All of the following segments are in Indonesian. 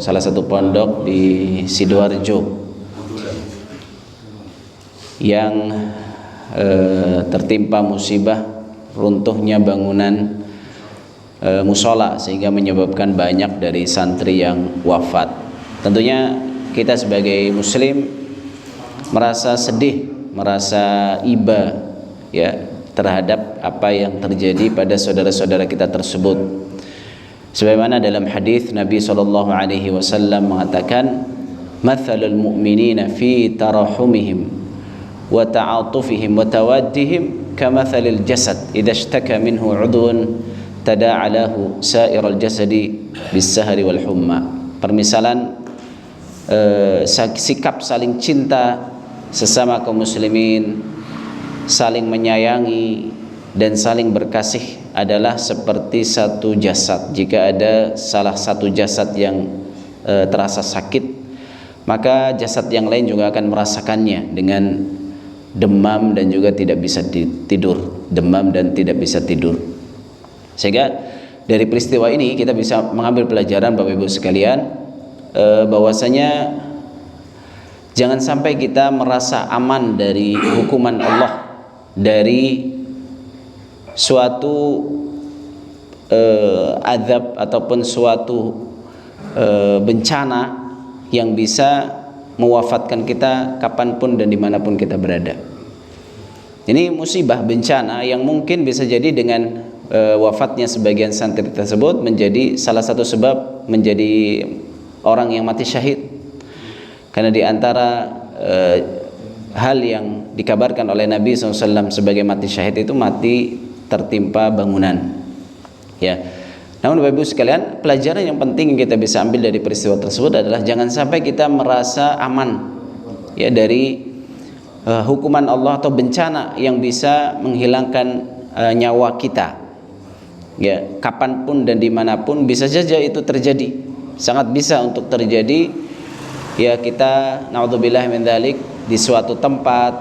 salah satu pondok di Sidoarjo yang tertimpa musibah runtuhnya bangunan musola sehingga menyebabkan banyak dari santri yang wafat. Tentunya kita sebagai muslim merasa sedih, merasa iba ya terhadap apa yang terjadi pada saudara-saudara kita tersebut. Sebagaimana dalam hadis Nabi SAW mengatakan, "Mathalul mu'minina fi tarahumihim wa ta'atufihim wa tawaddihim kamathalil jasad idza ishtaka minhu 'udwun tada'a lahu sa'iral jasadi bis-sahari wal humma." Permisalan sikap saling cinta sesama kaum muslimin, saling menyayangi dan saling berkasih adalah seperti satu jasad. Jika ada salah satu jasad yang terasa sakit, maka jasad yang lain juga akan merasakannya dengan demam dan juga tidak bisa tidur, demam dan tidak bisa tidur. Sehingga dari peristiwa ini kita bisa mengambil pelajaran Bapak Ibu sekalian, bahwasanya jangan sampai kita merasa aman dari hukuman Allah, dari suatu azab ataupun suatu bencana yang bisa mewafatkan kita kapanpun dan dimanapun kita berada. Ini musibah bencana yang mungkin bisa jadi dengan wafatnya sebagian santri tersebut menjadi salah satu sebab menjadi orang yang mati syahid. Karena di antara hal yang dikabarkan oleh Nabi SAW sebagai mati syahid itu mati tertimpa bangunan. Ya. Namun Bapak Ibu sekalian, pelajaran yang penting yang kita bisa ambil dari peristiwa tersebut adalah jangan sampai kita merasa aman ya dari hukuman Allah atau bencana yang bisa menghilangkan nyawa kita. Ya, kapanpun dan dimanapun bisa saja itu terjadi. Sangat bisa untuk terjadi. Ya, kita naudzubillah min dzalik di suatu tempat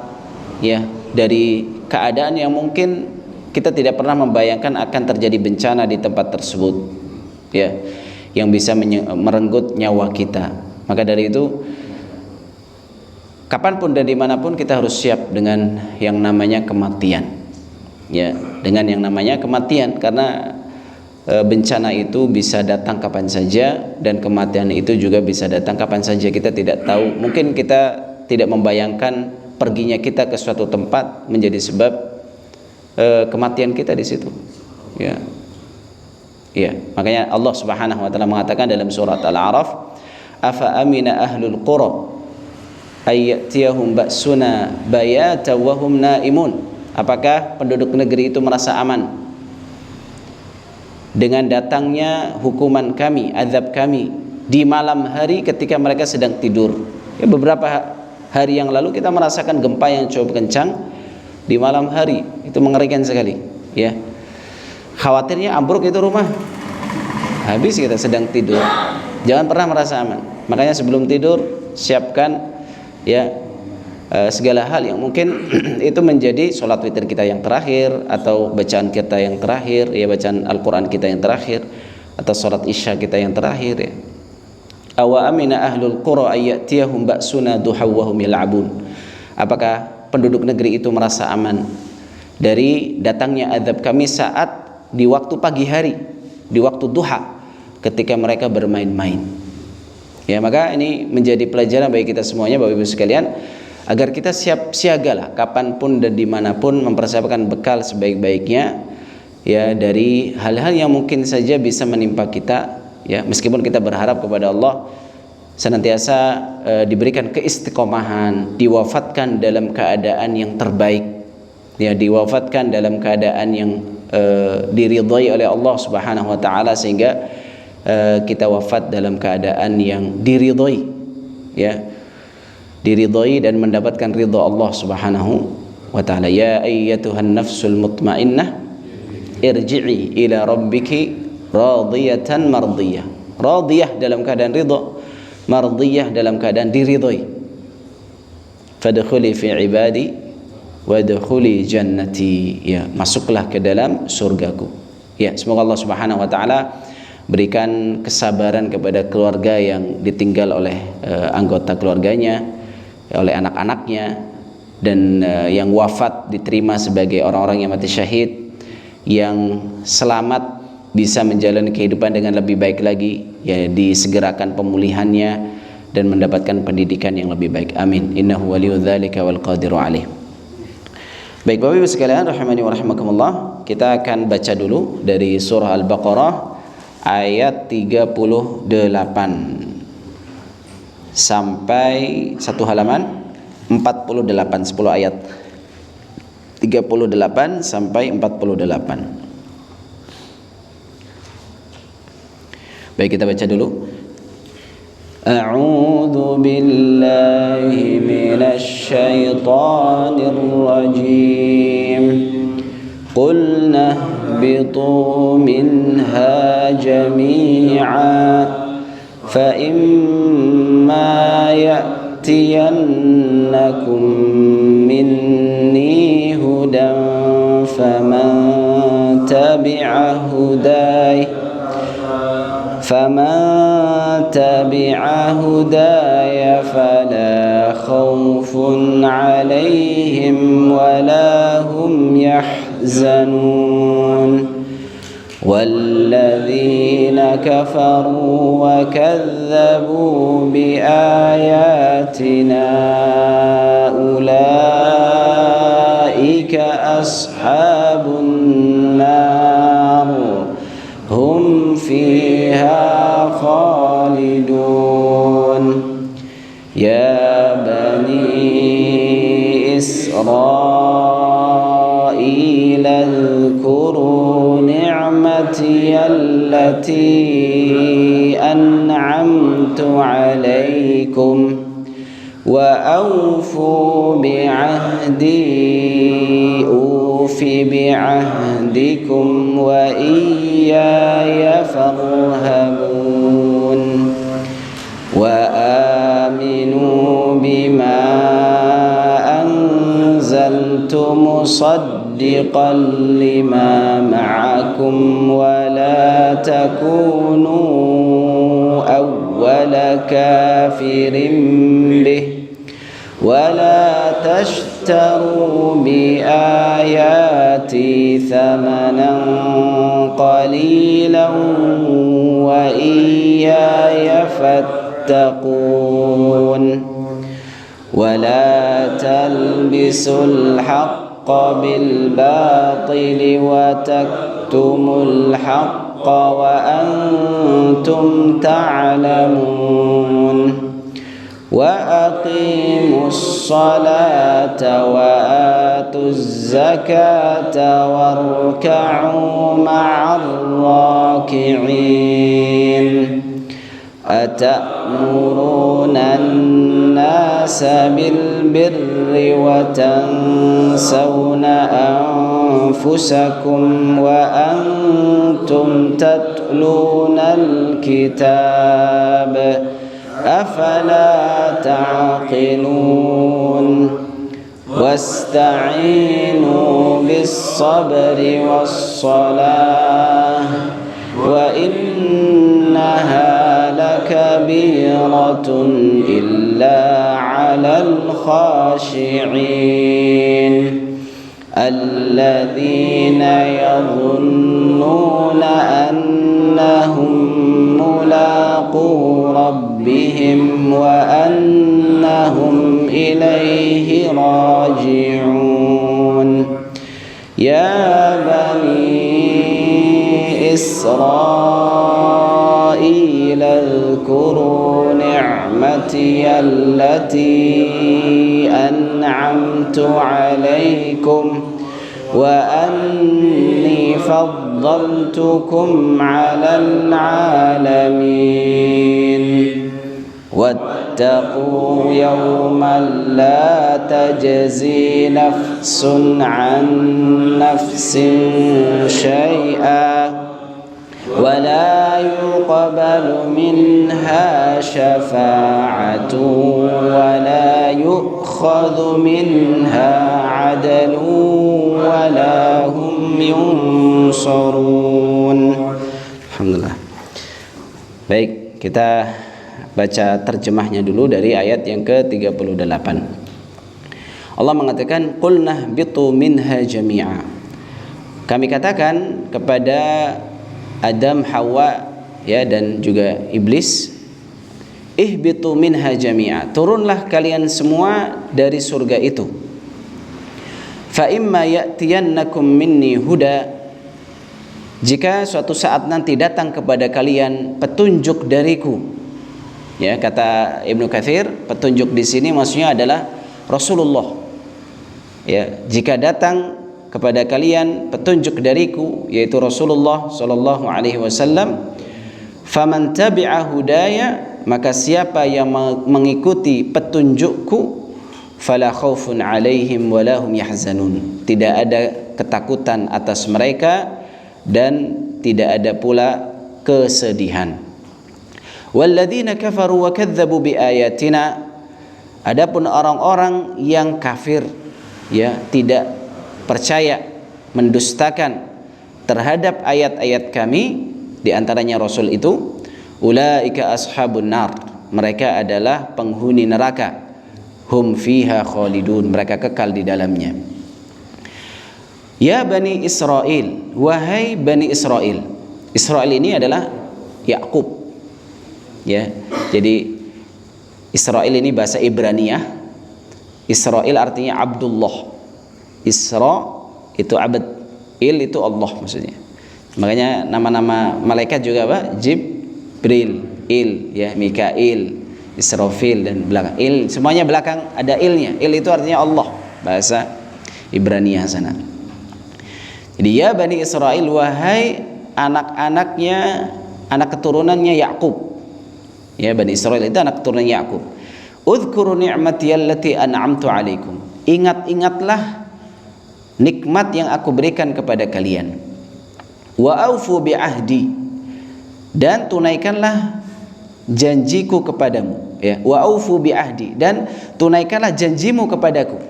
ya dari keadaan yang mungkin kita tidak pernah membayangkan akan terjadi bencana di tempat tersebut ya yang bisa merenggut nyawa kita. Maka dari itu kapanpun dan dimanapun kita harus siap dengan yang namanya kematian ya, dengan yang namanya kematian, karena bencana itu bisa datang kapan saja dan kematian itu juga bisa datang kapan saja. Kita tidak tahu, mungkin kita tidak membayangkan perginya kita ke suatu tempat menjadi sebab kematian kita di situ. Ya. Ya, makanya Allah Subhanahu wa taala mengatakan dalam surat Al-A'raf, "Afa amina ahlul qura ay ya'tiyahum ba'suna bayata wa hum naimun." Apakah penduduk negeri itu merasa aman dengan datangnya hukuman kami, azab kami di malam hari ketika mereka sedang tidur? Ya, beberapa hari yang lalu kita merasakan gempa yang cukup kencang di malam hari, itu mengerikan sekali ya. Khawatirnya ambruk itu rumah, habis kita sedang tidur. Jangan pernah merasa aman. Makanya sebelum tidur siapkan ya segala hal yang mungkin itu menjadi sholat witir kita yang terakhir, atau bacaan kita yang terakhir ya, bacaan Al-Quran kita yang terakhir, atau sholat isya kita yang terakhir ya. Awa amina ahlul qura ayyatiyahum ba'suna duhaw wa hum yal'abun. Apakah penduduk negeri itu merasa aman dari datangnya azab kami saat di waktu pagi hari, di waktu duha, ketika mereka bermain-main? Ya, maka ini menjadi pelajaran bagi kita semuanya Bapak Ibu sekalian, agar kita siap siagalah kapanpun dan dimanapun mempersiapkan bekal sebaik-baiknya ya dari hal-hal yang mungkin saja bisa menimpa kita ya. Meskipun kita berharap kepada Allah senantiasa diberikan keistiqomahan, diwafatkan dalam keadaan yang terbaik ya, diwafatkan dalam keadaan yang diridhai oleh Allah Subhanahu wa taala, sehingga kita wafat dalam keadaan yang diridhai ya, diridhai dan mendapatkan ridha Allah Subhanahu wa taala. Ya ayyatuhan nafsul mutmainnah irji'i ila rabbiki radiyatan mardiyah. Radiyah dalam keadaan ridha, mardiyah dalam keadaan diridhai. Fadkhuli fi ibadi wadkhuli jannati. Ya, masuklah ke dalam surgaku. Ya, semoga Allah Subhanahu wa taala berikan kesabaran kepada keluarga yang ditinggal oleh anggota keluarganya, oleh anak-anaknya, dan yang wafat diterima sebagai orang-orang yang mati syahid, yang selamat bisa menjalani kehidupan dengan lebih baik lagi, ya disegerakan pemulihannya dan mendapatkan pendidikan yang lebih baik. Amin. Innahu waliyudzalika wal qadiru alaih. Baik Bapak Ibu sekalian rahimani wa rahimakumullah, kita akan baca dulu dari surah Al-Baqarah ayat 38 sampai satu halaman 48, 10 ayat 38 sampai 48. Baik, kita baca dulu. A'udzu billahi minasy syaithanir rajim. Qulna ihbitu minha jami'an fa imma ya'tiyannakum minni hudan faman tabi'a hudaya فمن تبع هداي فلا خوف عليهم ولا هم يحزنون والذين كفروا وكذبوا بآياتنا أولئك أصحاب النار هم فيها خالدون يا بني إسرائيل اذكروا نعمتي التي أنعمت عليكم وأوفوا بعهدي أوف بعهدكم وإياي فارهبون وآمنوا بما أنزلت مصدقا لما معكم ولا تكونوا أول كافر به ولا تشتروا بآياتي ثمنا قليلا وإياي فاتقون ولا تلبسوا الحق بالباطل وتكتموا الحق وأنتم تعلمون وأقيموا الصلاة وآتوا الزكاة واركعوا مع الراكعين أتأمرون الناس بالبر وتنسون أنفسكم وأنتم تتلون الكتاب أفلا تعقلون واستعينوا بالصبر والصلاة وإنها لكبيرة إلا على الخاشعين الذين يظنون أنهم ملاقو ربهم وأنهم إليه راجعون يا بني إسرائيل اذكروا نعمتي التي أنعمت عليكم وأني فضلتكم على العالمين واتقوا يوما لا تجزي نفس عن نفس شيئا ولا يقبل منها شفاعة ولا يؤخذ منها عدل ولا هم ينصرون. الحمد لله. kita baca terjemahnya dulu dari ayat yang ke-38. Allah mengatakan, qulna bitu minha jami'a. Kami katakan kepada Adam, Hawa, ya, dan juga iblis, ihbitu minha jami'a, turunlah kalian semua dari surga itu. Fa imma ya'tiyannakum minni huda, jika suatu saat nanti datang kepada kalian petunjuk dariku. Ya, kata Ibnu Katsir, petunjuk di sini maksudnya adalah Rasulullah. Ya, jika datang kepada kalian petunjuk dariku, yaitu Rasulullah sallallahu alaihi wasallam, faman tabi'a hudaya, maka siapa yang mengikuti petunjukku, fala khaufun alaihim wala hum yahzanun, tidak ada ketakutan atas mereka dan tidak ada pula kesedihan. Walladzina kafaru wa kadzdzabu biayatina, adapun orang-orang yang kafir, ya, tidak percaya, mendustakan terhadap ayat-ayat kami, di antaranya Rasul itu, ulaika ashabun nar, mereka adalah penghuni neraka, hum fiha khalidun, mereka kekal di dalamnya. Ya Bani Israel, wahai Bani Israel. Israel ini adalah Yakub. Ya, jadi Israel ini bahasa Ibraniyah. Israel artinya Abdullah. Isra itu abad, il itu Allah maksudnya. Makanya nama-nama malaikat juga apa? Jibril, Il, ya, Mikail, Israfil, dan belakang il, semuanya belakang ada ilnya. Il itu artinya Allah, bahasa Ibraniyah sana. Jadi ya Bani Israel, wahai anak-anaknya, anak keturunannya Yakub. Ya, Bani Israel itu anak keturunan Yakub. Udhkuru ni'mati allati an'amtu alaikum, ingat-ingatlah nikmat yang aku berikan kepada kalian. Wa aufu bi ahdi, dan tunaikanlah janjiku kepadamu. Ya, wa aufu bi ahdi, dan tunaikanlah janjimu kepadaku.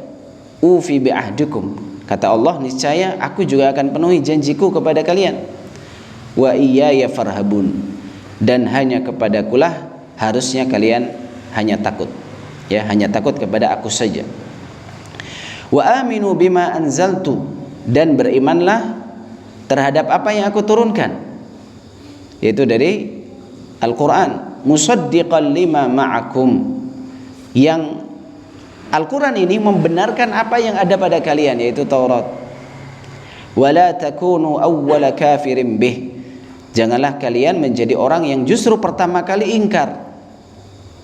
Ufi bi ahdikum, kata Allah, niscaya aku juga akan penuhi janjiku kepada kalian. Wa iyaya farhabun, dan hanya kepadakulah harusnya kalian hanya takut. Ya, hanya takut kepada aku saja. Wa aminu bima anzaltu, dan berimanlah terhadap apa yang aku turunkan, yaitu dari Al-Quran. Musaddiqan lima ma'akum, yang Al-Quran ini membenarkan apa yang ada pada kalian, yaitu Taurat. Wala takunu awwala kafirin bih, janganlah kalian menjadi orang yang justru pertama kali ingkar.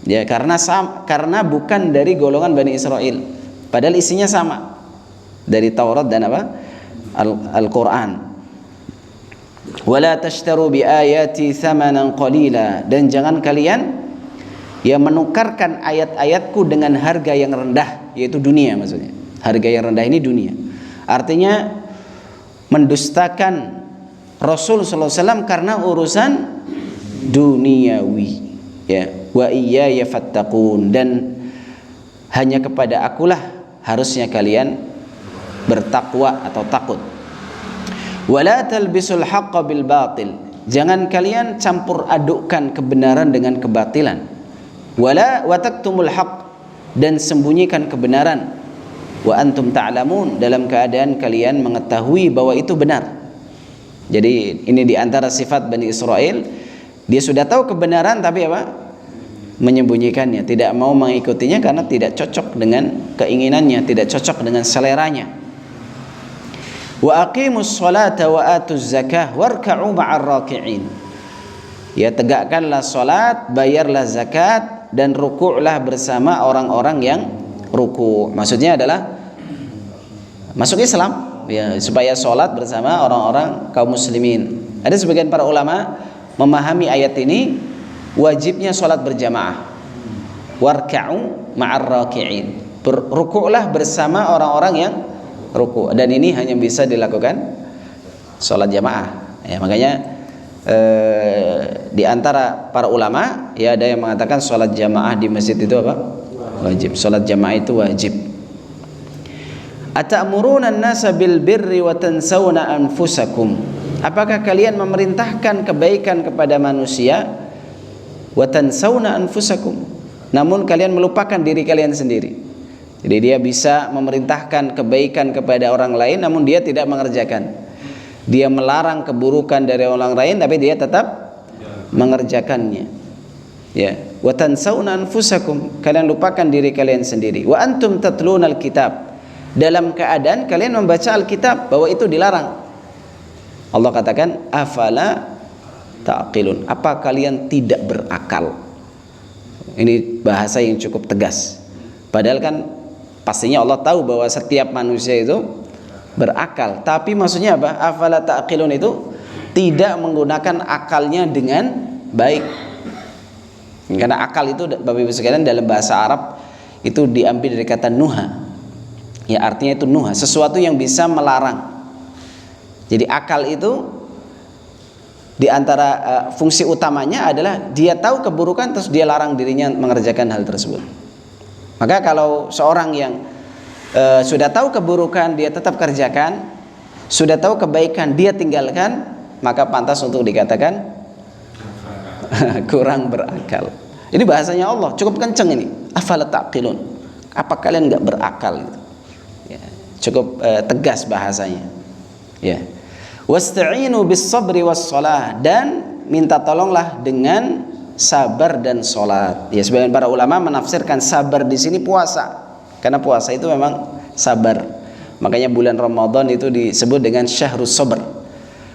Ya, karena bukan dari golongan Bani Israel, padahal isinya sama dari Taurat dan apa? Al-Quran. Wala tashtaru bi ayati thamanan qalila, dan jangan kalian yang menukarkan ayat-ayatku dengan harga yang rendah, yaitu dunia maksudnya. Harga yang rendah ini dunia. Artinya mendustakan Rasul sallallahu alaihi wasallam karena urusan duniawi. Ya, wa iyaya fattaqun, dan hanya kepada akulah harusnya kalian bertakwa atau takut. Wala talbisul haqqa bil batil, jangan kalian campur adukkan kebenaran dengan kebatilan. Wala wataktumul haqq, dan sembunyikan kebenaran. Wa antum ta'lamun, dalam keadaan kalian mengetahui bahwa itu benar. Jadi ini diantara sifat Bani Israel, dia sudah tahu kebenaran tapi apa? Menyembunyikannya, tidak mau mengikutinya karena tidak cocok dengan keinginannya, tidak cocok dengan seleranya. Wa aqimus salata wa atuz zakah warka'u ma'ar raki'in, ya, tegakkanlah salat, bayarlah zakat, dan ruku'lah bersama orang-orang yang ruku'. Maksudnya adalah masuk Islam, ya, supaya salat bersama orang-orang kaum muslimin. Ada sebagian para ulama memahami ayat ini wajibnya salat berjamaah. Warka'u ma'ar raki'in, ruku'lah bersama orang-orang yang ruku', dan ini hanya bisa dilakukan salat jamaah. Ya, makanya di antara para ulama, ya, ada yang mengatakan salat jamaah di masjid itu apa? Wajib. Salat jamaah itu wajib. Atamuruna an-nasa bil birri wa tansawna anfusakum, apakah kalian memerintahkan kebaikan kepada manusia wa tansawna anfusakum, namun kalian melupakan diri kalian sendiri. Jadi dia bisa memerintahkan kebaikan kepada orang lain namun dia tidak mengerjakan. Dia melarang keburukan dari orang lain tapi dia tetap mengerjakannya. Ya, wa tansawna anfusakum, kalian lupakan diri kalian sendiri. Wa antum tatlunal kitab, dalam keadaan kalian membaca Alkitab, bahwa itu dilarang. Allah katakan afala ta'qilun, apa kalian tidak berakal? Ini bahasa yang cukup tegas. Padahal kan pastinya Allah tahu bahwa setiap manusia itu berakal. Tapi maksudnya apa? Afala ta'qilun itu tidak menggunakan akalnya dengan baik. Karena akal itu Bapak Ibu sekalian dalam bahasa Arab itu diambil dari kata nuha. Ya, artinya itu nuha, sesuatu yang bisa melarang. Jadi akal itu di antara fungsi utamanya adalah dia tahu keburukan terus dia larang dirinya mengerjakan hal tersebut. Maka kalau seorang yang sudah tahu keburukan dia tetap kerjakan, sudah tahu kebaikan dia tinggalkan, maka pantas untuk dikatakan kurang berakal. Ini bahasanya Allah cukup kenceng ini. Afala taqilun, apa kalian nggak berakal? Ya, cukup tegas bahasanya. Ya. Wasta'inu bis sabri was shalah, dan minta tolonglah dengan sabar dan salat. Ya, sebagian para ulama menafsirkan sabar di sini puasa. Karena puasa itu memang sabar. Makanya bulan Ramadan itu disebut dengan syahrus sabr,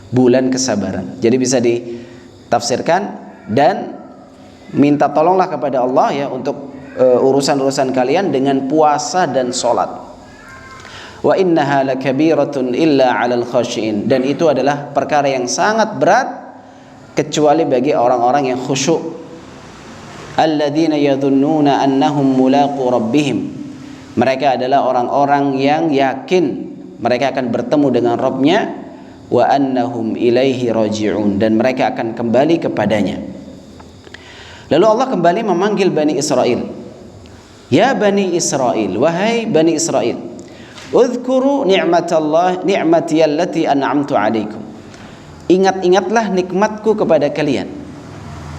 bulan kesabaran. Jadi bisa ditafsirkan dan minta tolonglah kepada Allah ya untuk urusan-urusan kalian dengan puasa dan salat. Wa innaha lakabiratun illa 'alal khashiin, dan itu adalah perkara yang sangat berat kecuali bagi orang-orang yang khusyuk. Alladzina yadhunnuna annahum mulaqu rabbihim, mereka adalah orang-orang yang yakin mereka akan bertemu dengan Rabbnya, wa annahum ilaihi raji'un, dan mereka akan kembali kepadanya. Lalu Allah kembali memanggil Bani Israel. Ya Bani Israel, wahai Bani Israel, udhkuru ni'mati allati an'amtu alaikum, ingat-ingatlah nikmatku kepada kalian.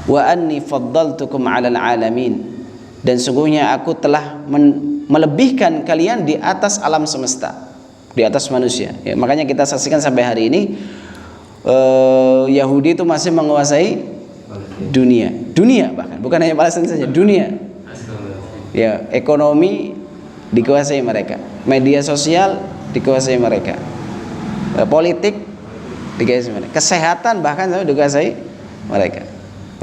Wa anni faddaltukum 'alal alamin, dan sungguhnya aku telah melebihkan kalian di atas alam semesta, di atas manusia. Ya, makanya kita saksikan sampai hari ini Yahudi itu masih menguasai dunia bahkan bukan hanya Palestina saja, dunia. Ya, ekonomi dikuasai mereka, media sosial dikuasai mereka, politik dikuasai mereka, kesehatan bahkan dikuasai mereka.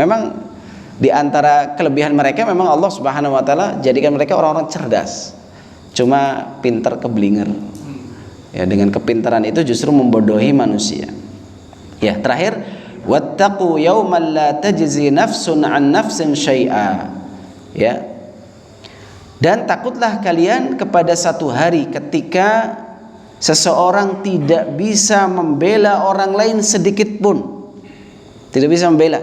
Memang di antara kelebihan mereka memang Allah Subhanahu wa taala jadikan mereka orang-orang cerdas. Cuma pintar keblinger. Ya, dengan kepintaran itu justru membodohi manusia. Ya, terakhir, wattaqu yawman la tajzi nafsun an nafsin syai'a. Ya. Dan takutlah kalian kepada satu hari ketika seseorang tidak bisa membela orang lain sedikit pun. Tidak bisa membela.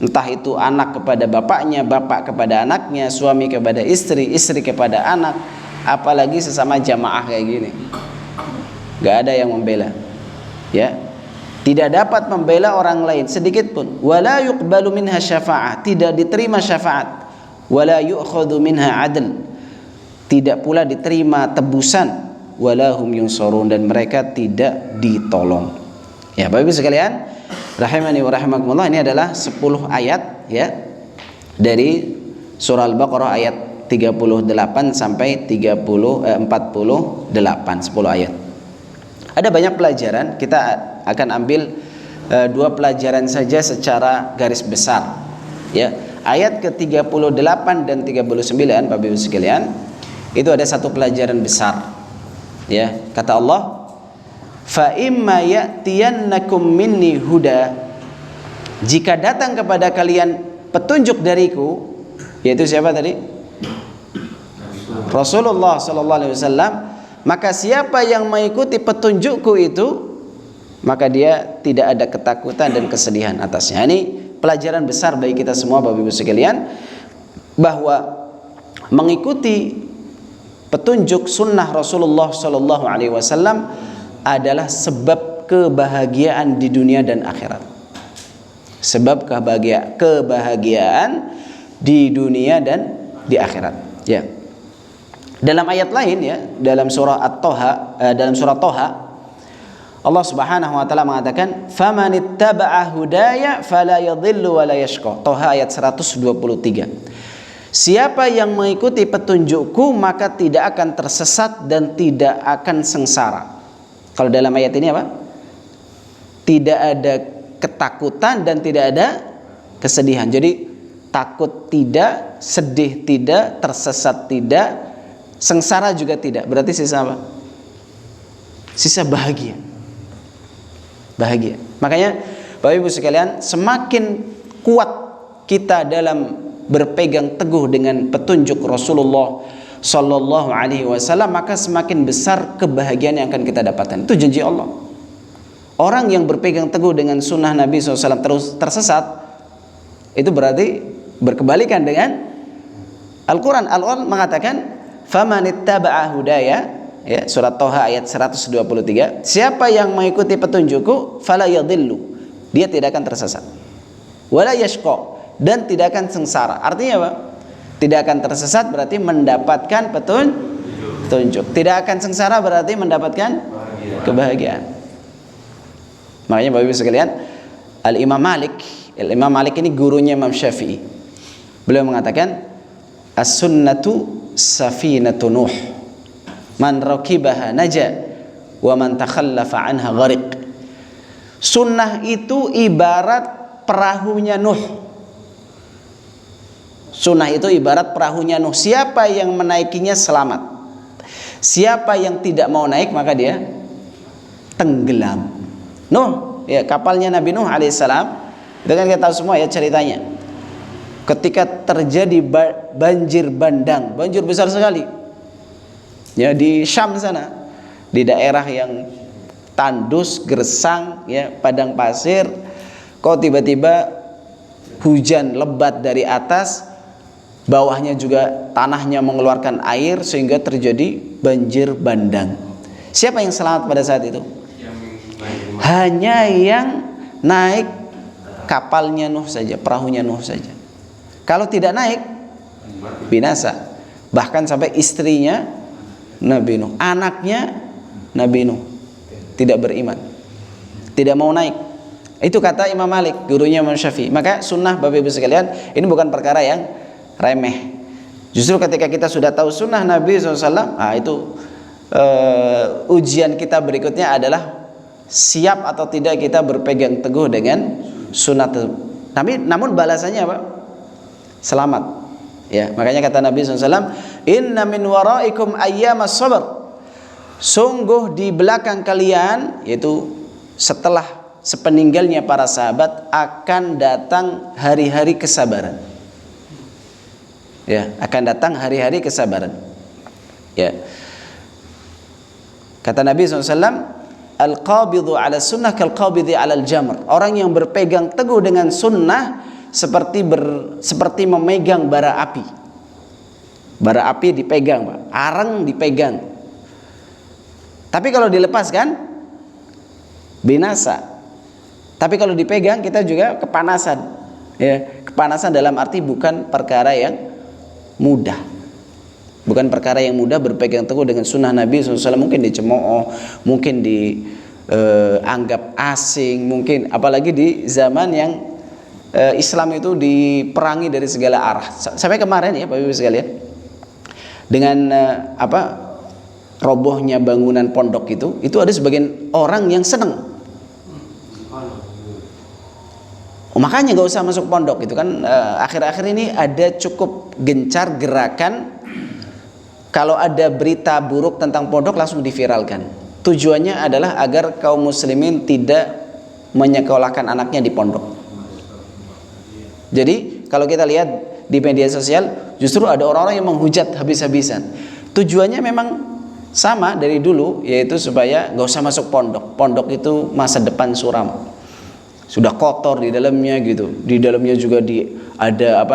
Entah itu anak kepada bapaknya, bapak kepada anaknya, suami kepada istri, istri kepada anak, apalagi sesama jamaah kayak gini. Gak ada yang membela. Ya. Tidak dapat membela orang lain sedikit pun. Wala yuqbalu minha syafa'ah, tidak diterima syafaat. Wala yu'khadhu minha adl, tidak pula diterima tebusan. Wala hum yunsarun, dan mereka tidak ditolong. Ya, Bapak Ibu sekalian, rahimani wa rahimakumullah, ini adalah 10 ayat ya dari surah Al-Baqarah ayat 38 sampai 48, 10 ayat. Ada banyak pelajaran, kita akan ambil 2 pelajaran saja secara garis besar. Ya, ayat ke-38 dan 39 Bapak Ibu sekalian, itu ada satu pelajaran besar. Ya, kata Allah, fa imma ya'tiyannakum minni huda, jika datang kepada kalian petunjuk dariku, yaitu siapa tadi? Rasulullah sallallahu alaihi wasallam, maka siapa yang mengikuti petunjukku itu, maka dia tidak ada ketakutan dan kesedihan atasnya. Ini pelajaran besar bagi kita semua Bapak Ibu sekalian, bahwa mengikuti petunjuk sunnah Rasulullah sallallahu alaihi wasallam adalah sebab kebahagiaan di dunia dan akhirat. sebab kebahagiaan di dunia dan di akhirat. Ya. Dalam ayat lain ya, dalam surah Toha, Allah Subhanahu wa taala mengatakan, "Famanittaba'a hudaya fala yadhillu wa la yashqa." Toha ayat 123. Siapa yang mengikuti petunjukku maka tidak akan tersesat dan tidak akan sengsara. Kalau dalam ayat ini apa? Tidak ada ketakutan dan tidak ada kesedihan. Jadi takut tidak, sedih tidak, tersesat tidak, sengsara juga tidak. Berarti sisa apa? Sisa bahagia. Bahagia. Makanya Bapak Ibu sekalian, semakin kuat kita dalam berpegang teguh dengan petunjuk Rasulullah Sallallahu Alaihi Wasallam, maka semakin besar kebahagiaan yang akan kita dapatkan. Itu janji Allah. Orang yang berpegang teguh dengan sunnah Nabi SAW terus tersesat, itu berarti berkebalikan dengan Al-Quran. Al-Quran mengatakan, "Famanittaba'a hudaya," ya, surat Toha ayat 123. Siapa yang mengikuti petunjukku, fala yadhillu, dia tidak akan tersesat. Wala yashqa, dan tidak akan sengsara. Artinya apa? Tidak akan tersesat berarti mendapatkan petunjuk. Tidak akan sengsara berarti mendapatkan kebahagiaan. Makanya Bapak Ibu sekalian, Al-Imam Malik ini gurunya Imam Syafi'i. Beliau mengatakan, "As-sunnatu safinatu Nuh. Man rakibaha naja wa man takhallafa anha ghariq." Sunnah itu ibarat perahunya Nuh. Sunnah itu ibarat perahunya Nuh. Siapa yang menaikinya selamat. Siapa yang tidak mau naik maka dia tenggelam. Nuh, ya, kapalnya Nabi Nuh alaihissalam, itu kan kita tahu semua ya ceritanya. Ketika terjadi banjir bandang, banjir besar sekali, ya, di Syam sana, di daerah yang tandus, gersang, ya, padang pasir, kok tiba-tiba hujan lebat dari atas, bawahnya juga tanahnya mengeluarkan air sehingga terjadi banjir bandang. Siapa yang selamat pada saat itu? Hanya yang naik kapalnya Nuh saja, perahunya Nuh saja. Kalau tidak naik, binasa. Bahkan sampai istrinya Nabi Nuh, anaknya Nabi Nuh tidak beriman, tidak mau naik. Itu kata Imam Malik, gurunya Imam Syafi'i. Maka sunnah Bapak Ibu sekalian, ini bukan perkara yang remeh. Justru ketika kita sudah tahu sunnah Nabi SAW, itu ujian kita berikutnya adalah siap atau tidak kita berpegang teguh dengan sunnah tersebut. Namun balasannya apa? Selamat. Ya, makanya kata Nabi SAW, "Inna min waraikum ayyamas sabr." Sungguh di belakang kalian, yaitu setelah sepeninggalnya para sahabat, akan datang hari-hari kesabaran. Ya, akan datang hari-hari kesabaran. Ya. Kata Nabi SAW, "Al-qabidhu ala sunnah kal-qabidhi ala al-jamr." Orang yang berpegang teguh dengan sunnah seperti memegang bara api. Bara api dipegang, Pak. Arang dipegang. Tapi kalau dilepaskan binasa. Tapi kalau dipegang kita juga kepanasan. Ya, kepanasan dalam arti bukan perkara yang mudah. Bukan perkara yang mudah berpegang teguh dengan sunnah Nabi SAW. Mungkin dicemooh, mungkin dianggap asing, mungkin apalagi di zaman yang Islam itu diperangi dari segala arah. Sampai kemarin ya Bapak Ibu sekalian, dengan robohnya bangunan pondok itu ada sebagian orang yang senang. Makanya gak usah masuk pondok itu kan. Akhir-akhir ini ada cukup gencar gerakan, kalau ada berita buruk tentang pondok langsung diviralkan. Tujuannya adalah agar kaum muslimin tidak menyekolahkan anaknya di pondok. Jadi kalau kita lihat di media sosial, justru ada orang-orang yang menghujat habis-habisan. Tujuannya memang sama dari dulu, yaitu supaya gak usah masuk pondok. Pondok itu masa depan suram, sudah kotor di dalamnya gitu. Di dalamnya juga ada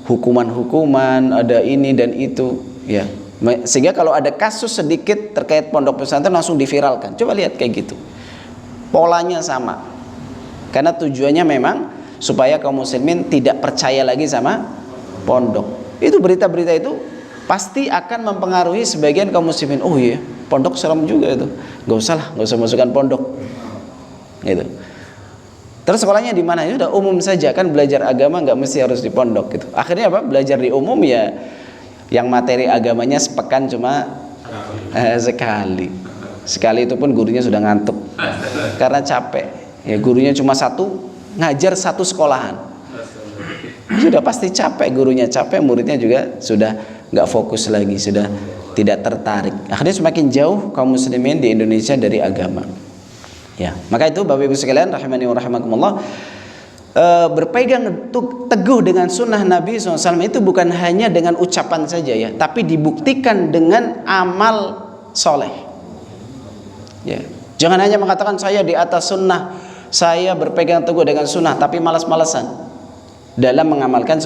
hukuman-hukuman, ada ini dan itu, ya. Sehingga kalau ada kasus sedikit terkait pondok pesantren langsung diviralkan. Coba lihat kayak gitu. Polanya sama. Karena tujuannya memang supaya kaum muslimin tidak percaya lagi sama pondok. Itu berita-berita itu pasti akan mempengaruhi sebagian kaum muslimin. Oh iya, pondok serem juga itu, nggak usah masukkan pondok gitu. Terus sekolahnya di mana? Ya udah umum saja, kan belajar agama nggak mesti harus di pondok gitu. Akhirnya apa? Belajar di umum ya, yang materi agamanya sepekan cuma sekali itu pun gurunya sudah ngantuk karena capek. Ya gurunya cuma satu, ngajar satu sekolahan, sudah pasti capek, gurunya capek, muridnya juga sudah nggak fokus lagi, sudah tidak tertarik. Akhirnya semakin jauh kaum muslimin di Indonesia dari agama. Ya, maka itu Bapak Ibu sekalian rahimani wa rahimakumullah, berpegang teguh dengan sunnah Nabi SAW itu bukan hanya dengan ucapan saja ya, tapi dibuktikan dengan amal soleh. Ya, jangan hanya mengatakan saya di atas sunnah, saya berpegang teguh dengan sunnah, tapi malas-malasan dalam mengamalkan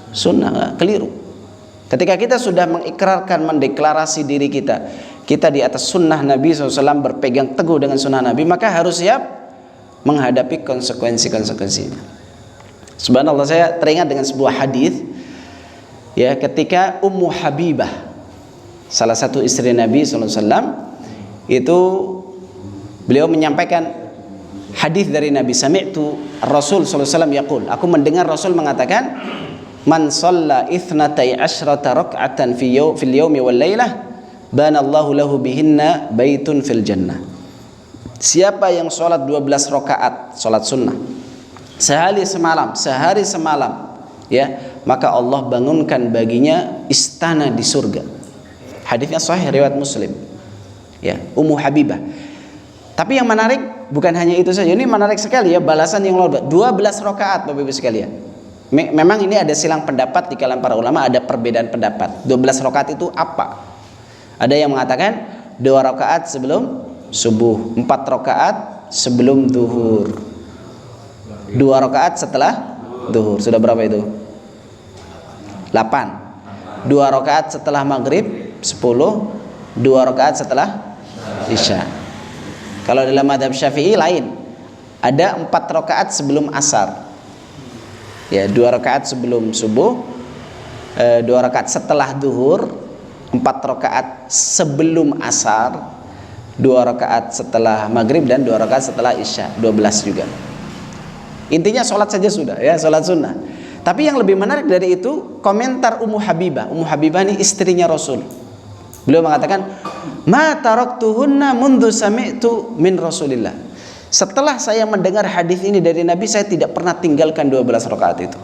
sunnah, keliru. Ketika kita sudah mengikrarkan, mendeklarasi diri kita di atas sunnah Nabi SAW, berpegang teguh dengan sunnah Nabi, maka harus siap menghadapi konsekuensi-konsekuensinya. Subhanallah, saya teringat dengan sebuah hadis ya, ketika Ummu Habibah, salah satu istri Nabi SAW, itu beliau menyampaikan hadis dari Nabi, sami'tu Rasul SAW yaqul, aku mendengar Rasul mengatakan, man shalla ithnatai asyrata rak'atan fil yawmi wal lailah banallahu lahu bihinna baitun fil jannah. Siapa yang sholat 12 rakaat sholat sunnah sehari semalam ya, maka Allah bangunkan baginya istana di surga. Hadisnya sahih riwayat Muslim ya, Ummu Habibah. Tapi yang menarik bukan hanya itu saja, ini menarik sekali ya, balasan yang luar biasa, 12 rakaat Bapak Ibu sekalian. Memang ini ada silang pendapat di kalangan para ulama, ada perbedaan pendapat. 12 rakaat itu apa? Ada yang mengatakan 2 rakaat sebelum subuh, 4 rakaat sebelum duhur, 2 rakaat setelah duhur. Sudah berapa itu? 8. 2 rakaat setelah maghrib 10, 2 rakaat setelah isya. Kalau dalam mazhab Syafi'i lain, ada 4 rakaat sebelum asar ya, 2 rakaat sebelum subuh, 2 rakaat setelah duhur, 4 rakaat sebelum asar, 2 rakaat setelah maghrib, dan 2 rakaat setelah isya, 12 juga. Intinya sholat saja sudah ya, sholat sunnah. Tapi yang lebih menarik dari itu komentar Ummu Habibah. Ummu Habibah ini istrinya Rasul. Beliau mengatakan, ma taraktuhunna mundu sami'tu min Rasulillah. Setelah saya mendengar hadis ini dari Nabi, saya tidak pernah tinggalkan 12 rakaat itu.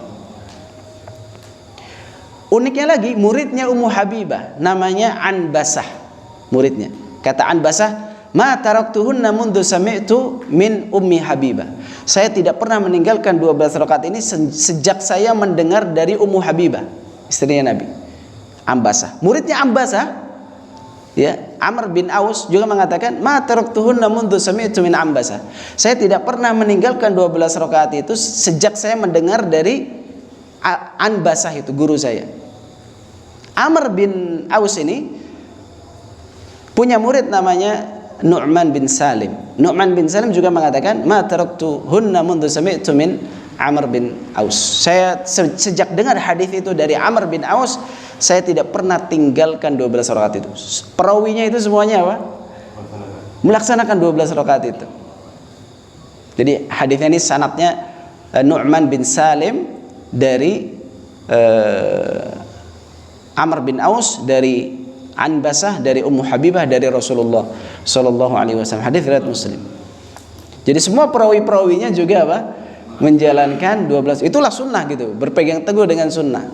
Uniknya lagi, muridnya Ummu Habibah namanya Anbasah, muridnya. Kata Anbasah, ma taraktuhunna mundu sami'tu min Ummi Habibah. Saya tidak pernah meninggalkan 12 rakaat ini sejak saya mendengar dari Ummu Habibah, istrinya Nabi. Anbasah, muridnya Anbasah ya, Amr bin Aus juga mengatakan, ma taraktuhunna mundu sami'tu min Anbasah. Saya tidak pernah meninggalkan 12 rakaat itu sejak saya mendengar dari Anbasah, itu guru saya. Amr bin Aus ini punya murid namanya Nu'man bin Salim. Nu'man bin Salim juga mengatakan, ma taraktuhunna mundu sami'tu min Amr bin Aus. Saya sejak dengar hadis itu dari Amr bin Aus, saya tidak pernah tinggalkan 12 rakaat itu. Perawinya itu semuanya apa? Melaksanakan 12 rakaat itu. Jadi hadisnya ini sanadnya Nu'man bin Salim dari Amr bin Aus, dari Anbasah, dari Ummu Habibah, dari Rasulullah Sallallahu Alaihi Wasallam. Hadis riwayat Muslim. Jadi semua perawi-perawinya juga apa? Menjalankan 12. Itulah sunnah gitu, berpegang teguh dengan sunnah.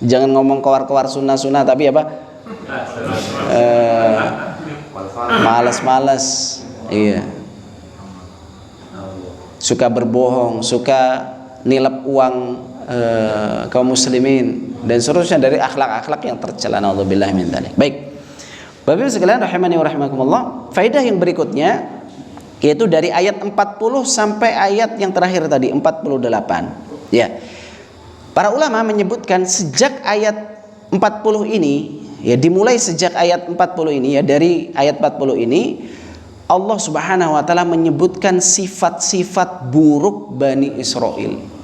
Jangan ngomong kewar-kewar sunnah-sunnah, tapi apa? Malas-malas, iya. Suka berbohong, suka nilap uang kaum muslimin, dan seterusnya dari akhlak-akhlak yang tercela. Naudzubillah min dzalik. Baik, Bapak Ibu sekalian rahimani wa rahimakumullah, faedah yang berikutnya yaitu dari ayat 40 sampai ayat yang terakhir tadi 48. Ya. Para ulama menyebutkan sejak ayat 40 ini, ya dimulai sejak ayat 40 ini ya, dari ayat 40 ini Allah Subhanahu wa taala menyebutkan sifat-sifat buruk Bani Israel.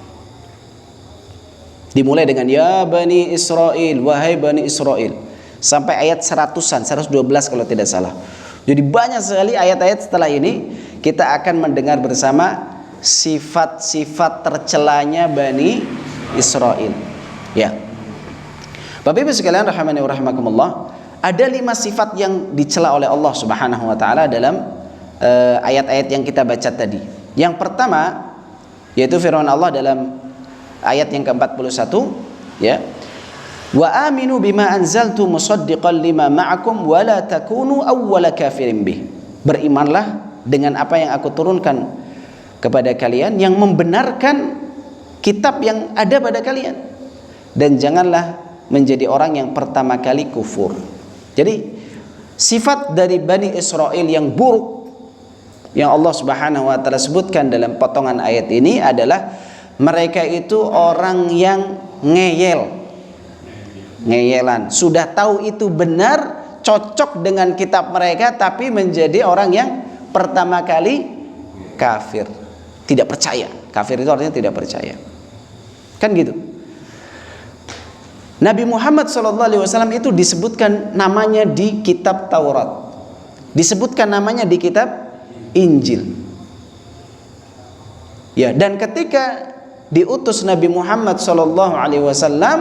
Dimulai dengan ya Bani Israel, wahai Bani Israel, sampai ayat 100-an, 112 kalau tidak salah. Jadi banyak sekali ayat-ayat setelah ini. Kita akan mendengar bersama sifat-sifat tercelanya Bani Israel. Ya, Bapak Ibu sekalian rahimani wa rahimakumullah, ada 5 sifat yang dicela oleh Allah Subhanahu wa taala dalam ayat-ayat yang kita baca tadi. Yang pertama yaitu firman Allah dalam ayat yang ke-41, ya. Wa aminu bima anzaltu musaddiqan lima ma'akum wa la takunu awwala kafirin bih. Berimanlah dengan apa yang aku turunkan kepada kalian yang membenarkan kitab yang ada pada kalian, dan janganlah menjadi orang yang pertama kali kufur. Jadi sifat dari Bani Israel yang buruk yang Allah Subhanahu wa taala sebutkan dalam potongan ayat ini adalah mereka itu orang yang ngeyelan, sudah tahu itu benar, cocok dengan kitab mereka, tapi menjadi orang yang pertama kali kafir, tidak percaya. Kafir itu artinya tidak percaya, kan gitu. Nabi Muhammad SAW itu disebutkan namanya di kitab Taurat, disebutkan namanya di kitab Injil, ya. Dan ketika diutus Nabi Muhammad SAW,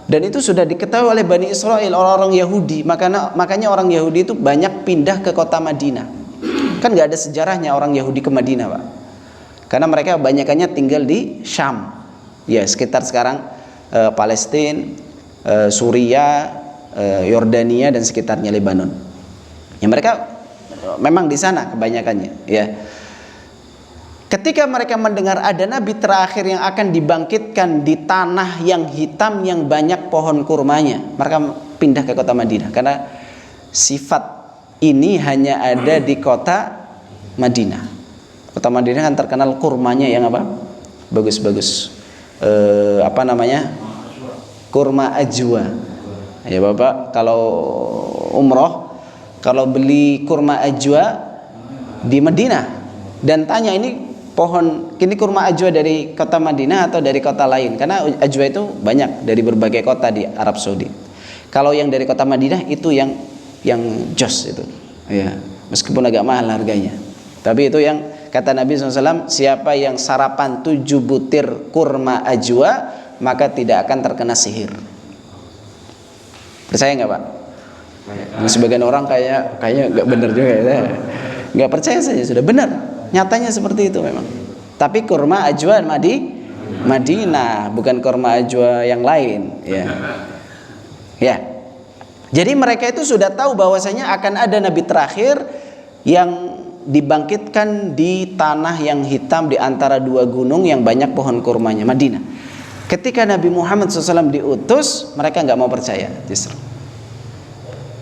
dan itu sudah diketahui oleh Bani Israel, orang-orang Yahudi, makanya orang Yahudi itu banyak pindah ke kota Madinah. Kan nggak ada sejarahnya orang Yahudi ke Madinah, Pak, karena mereka banyakannya tinggal di Syam, ya, sekitar sekarang Palestina, Suria, Yordania dan sekitarnya, Lebanon. Ya, mereka memang di sana kebanyakannya, ya. Ketika mereka mendengar ada nabi terakhir yang akan dibangkitkan di tanah yang hitam yang banyak pohon kurmanya, mereka pindah ke kota Madinah, karena sifat ini hanya ada di kota Madinah. Kota Madinah kan terkenal kurmanya yang apa? Bagus-bagus. Apa namanya? Kurma ajwa. Ya Bapak, kalau umroh, kalau beli kurma ajwa di Madinah dan tanya ini pohon, ini kurma ajwa dari kota Madinah atau dari kota lain, karena ajwa itu banyak dari berbagai kota di Arab Saudi. Kalau yang dari kota Madinah itu yang jos itu, ya, meskipun agak mahal harganya, tapi itu yang kata Nabi SAW, siapa yang sarapan 7 butir kurma ajwa maka tidak akan terkena sihir. Percaya nggak Pak? Sebagian orang kayaknya nggak benar juga ya. Nggak percaya saja sudah, benar, nyatanya seperti itu memang. Tapi kurma ajwa Madinah, bukan kurma ajwa yang lain, ya. Ya. Jadi mereka itu sudah tahu bahwasanya akan ada nabi terakhir yang dibangkitkan di tanah yang hitam di antara 2 gunung yang banyak pohon kurmanya, Madinah. Ketika Nabi Muhammad SAW diutus, mereka nggak mau percaya justru.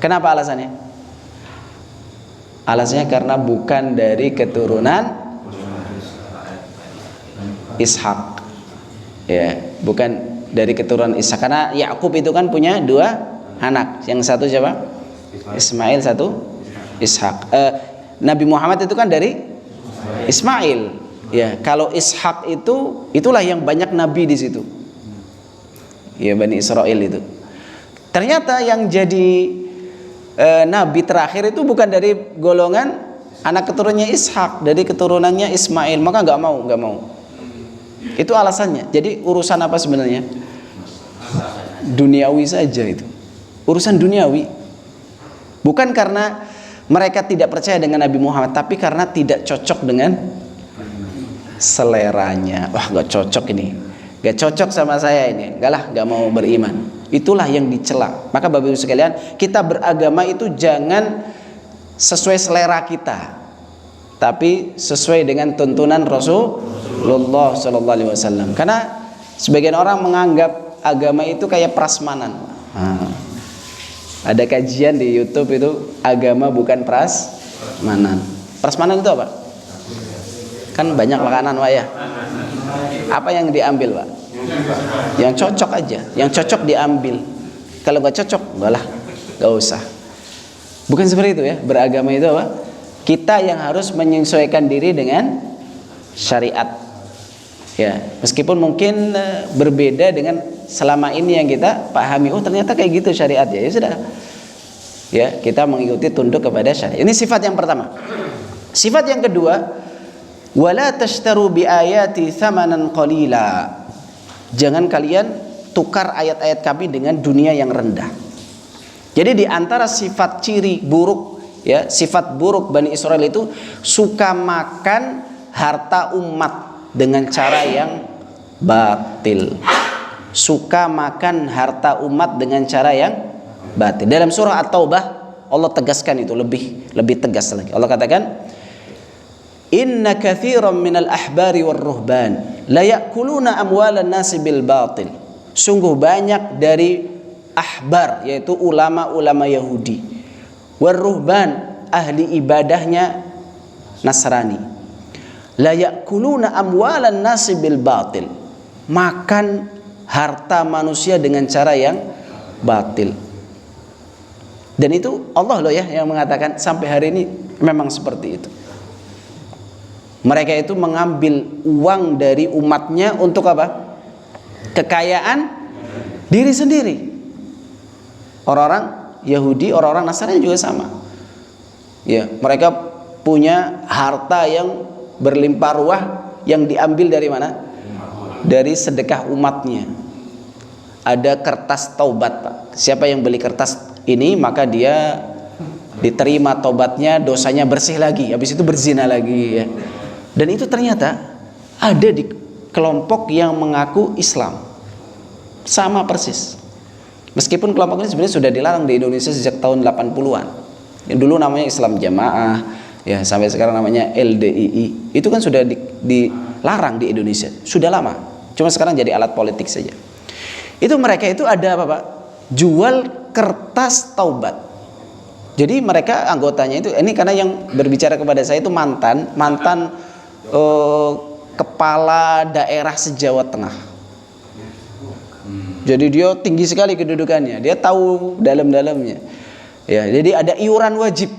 Kenapa alasannya? Alasannya karena bukan dari keturunan Ishak, ya, bukan dari keturunan Ishak. Karena Yakub itu kan punya 2 anak, yang satu siapa? Ismail, satu Ishak. Nabi Muhammad itu kan dari Ismail, ya. Kalau Ishak itulah yang banyak nabi di situ, ya, Bani Israel itu. Ternyata yang jadi nabi terakhir itu bukan dari golongan anak keturunannya Ishak, dari keturunannya Ismail, maka nggak mau. Itu alasannya. Jadi urusan apa sebenarnya? Duniawi saja itu. Urusan duniawi. Bukan karena mereka tidak percaya dengan Nabi Muhammad, tapi karena tidak cocok dengan seleranya. Wah, nggak cocok ini, nggak cocok sama saya ini, nggak mau beriman. Itulah yang dicela. Maka Bapak Ibu sekalian, kita beragama itu jangan sesuai selera kita, tapi sesuai dengan tuntunan Rasulullah SAW. Karena sebagian orang menganggap agama itu kayak prasmanan. Ada kajian di YouTube itu, agama bukan prasmanan. Prasmanan itu apa? Kan banyak makanan Pak ya. Apa yang diambil Pak? Yang cocok aja, yang cocok diambil. Kalau nggak cocok, nggak usah. Bukan seperti itu ya. Beragama itu apa? Kita yang harus menyesuaikan diri dengan syariat, Ya, meskipun mungkin berbeda dengan selama ini yang kita pahami, oh ternyata kayak gitu syariat ya. Ya sudah. Ya, kita mengikuti tunduk kepada syariat. Ini sifat yang pertama. Sifat yang kedua, wala tashtaru bi ayati thamanan qalila. Jangan kalian tukar ayat-ayat kami dengan dunia yang rendah. Jadi di antara sifat ciri buruk, ya, sifat buruk Bani Israel itu suka makan harta umat dengan cara yang batil. Suka makan harta umat dengan cara yang batil. Dalam surah At-Taubah Allah tegaskan itu lebih tegas lagi. Allah katakan, inna katsiran minal ahbari war ruhban la ya'kuluna amwalan nasi bil batil. Sungguh banyak dari ahbar, yaitu ulama-ulama Yahudi, war ruhban, ahli ibadahnya Nasrani, la ya'kuluna amwalan nasi bil batil, makan harta manusia dengan cara yang batil. Dan itu Allah loh ya yang mengatakan, sampai hari ini memang seperti itu. Mereka itu mengambil uang dari umatnya untuk apa? Kekayaan diri sendiri. Orang-orang Yahudi, orang-orang Nasrani juga sama. Ya, mereka punya harta yang berlimpah ruah yang diambil dari mana? Dari sedekah umatnya. Ada kertas taubat, Pak. Siapa yang beli kertas ini maka dia diterima taubatnya, dosanya bersih lagi, habis itu berzina lagi ya. Dan itu ternyata ada di kelompok yang mengaku Islam. Sama persis. Meskipun kelompok ini sebenarnya sudah dilarang di Indonesia sejak tahun 80-an. Yang dulu namanya Islam Jamaah, ya sampai sekarang namanya LDII. Itu kan sudah dilarang di Indonesia, sudah lama. Cuma sekarang jadi alat politik saja. Itu mereka itu ada apa, Pak? Jual kertas taubat. Jadi mereka anggotanya itu, ini karena yang berbicara kepada saya itu mantan kepala daerah se-Jawa Tengah. Jadi dia tinggi sekali kedudukannya, dia tahu dalam-dalamnya. Ya, jadi ada iuran wajib.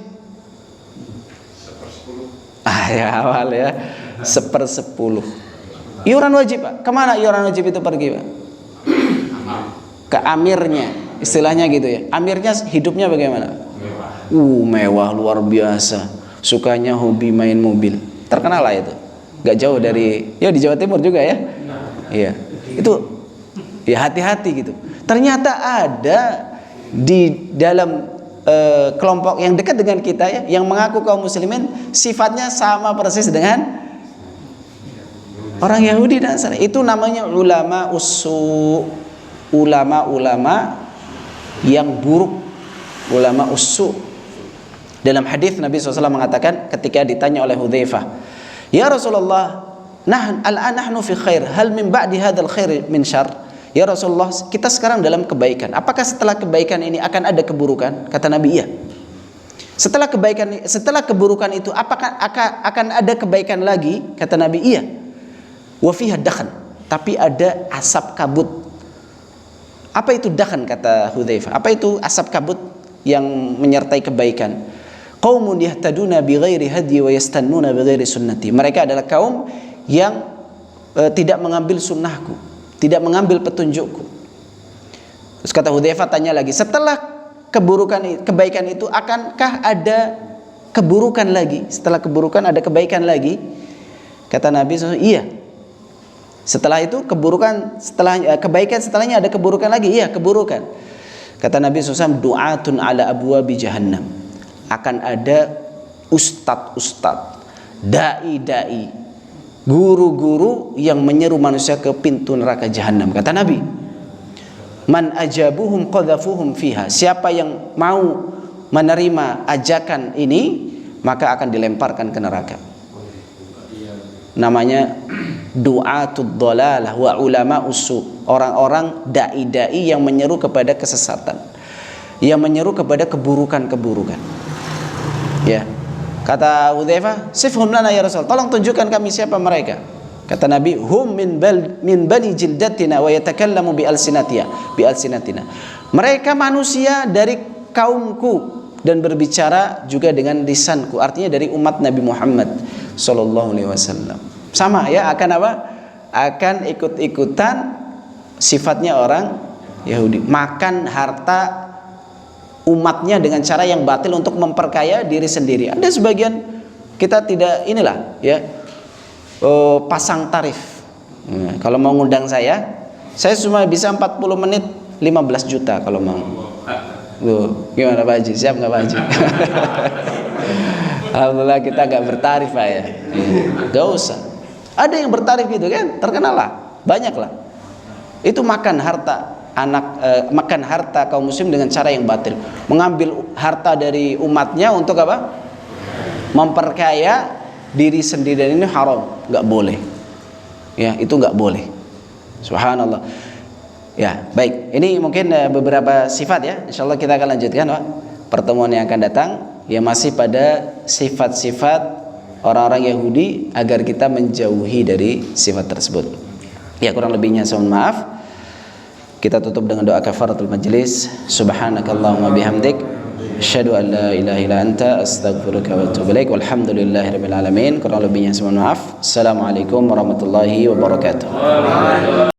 Ya awal ya, 1/10. Iuran wajib, Pak. Kemana iuran wajib itu pergi, Pak? Ke amirnya, istilahnya gitu ya. Amirnya hidupnya bagaimana? Mewah luar biasa. Sukanya hobi main mobil. Terkenal lah itu. Gak jauh dari, ya di Jawa Timur juga ya. Iya. Itu ya hati-hati gitu. Ternyata ada di dalam kelompok yang dekat dengan kita ya, yang mengaku kaum muslimin, sifatnya sama persis dengan orang Yahudi dan Nasrani. Itu namanya ulama usu, ulama-ulama yang buruk, ulama usu. Dalam hadis Nabi SAW mengatakan ketika ditanya oleh Hudzaifah, ya Rasulullah, al-an nahnu fi khair, hal min ba'di hadzal khair min syarr? Ya Rasulullah, kita sekarang dalam kebaikan. Apakah setelah kebaikan ini akan ada keburukan? Kata Nabi, iya. Setelah keburukan itu apakah akan ada kebaikan lagi? Kata Nabi, iya. Wa fiha dakhan, tapi ada asap kabut. Apa itu dakhan, kata Hudzaifah? Apa itu asap kabut yang menyertai kebaikan? Qaumun yahtaduna bighairi hadyi wa yastannuna bighairi sunnati. Mereka adalah kaum yang tidak mengambil sunnahku, tidak mengambil petunjukku. Terus kata Hudzaifah tanya lagi, setelah kebaikan itu akankah ada keburukan lagi? Setelah keburukan ada kebaikan lagi? Kata Nabi SAW, iya. Setelah itu kebaikan setelahnya ada keburukan lagi? Iya, keburukan. Kata Nabi SAW, du'atun ala abwabi jahannam. Akan ada ustadz-ustadz, dai-dai, guru-guru yang menyeru manusia ke pintu neraka jahanam. Kata Nabi, man ajabuhum qadhafuhum fiha. Siapa yang mau menerima ajakan ini, maka akan dilemparkan ke neraka. Namanya du'atud dhalalah wa ulama usu. Orang-orang dai-dai yang menyeru kepada kesesatan, yang menyeru kepada keburukan-keburukan. Ya, kata Hudzaifah, sifhum lana ya Rasul, tolong tunjukkan kami siapa mereka. Kata Nabi, hum min bani jildatina wa yatakallamu bi alsinatina. Mereka manusia dari kaumku dan berbicara juga dengan lisanku. Artinya dari umat Nabi Muhammad sallallahu alaihi wasallam. Sama ya, akan apa? akan ikut-ikutan sifatnya orang Yahudi, makan harta umatnya dengan cara yang batil untuk memperkaya diri sendiri. Ada sebagian kita tidak inilah ya, pasang tarif. Kalau mau ngundang saya cuma bisa 40 menit 15 juta kalau mau. Gimana Pak Haji? Siap nggak Pak Haji? Alhamdulillah kita nggak bertarif Pak ya. Gak usah. Ada yang bertarif gitu kan, terkenal lah, banyak lah. Itu makan harta makan harta kaum muslim dengan cara yang batil, mengambil harta dari umatnya untuk apa? Memperkaya diri sendiri, dan ini haram, nggak boleh. Ya, itu nggak boleh. Subhanallah. Ya, baik. Ini mungkin beberapa sifat ya. Insyaallah kita akan lanjutkan Pak, pertemuan yang akan datang, yang masih pada sifat-sifat orang-orang Yahudi agar kita menjauhi dari sifat tersebut. Ya, kurang lebihnya saya mohon maaf. Kita tutup dengan doa kafaratul majlis. Subhanakallahumma bihamdik, asyhadu an la ilaha illa anta, astaghfiruka wa atubu ilaik. Walhamdulillahirabbil alamin. Kurang lebihnya saya mohon maaf. Assalamualaikum warahmatullahi wabarakatuh.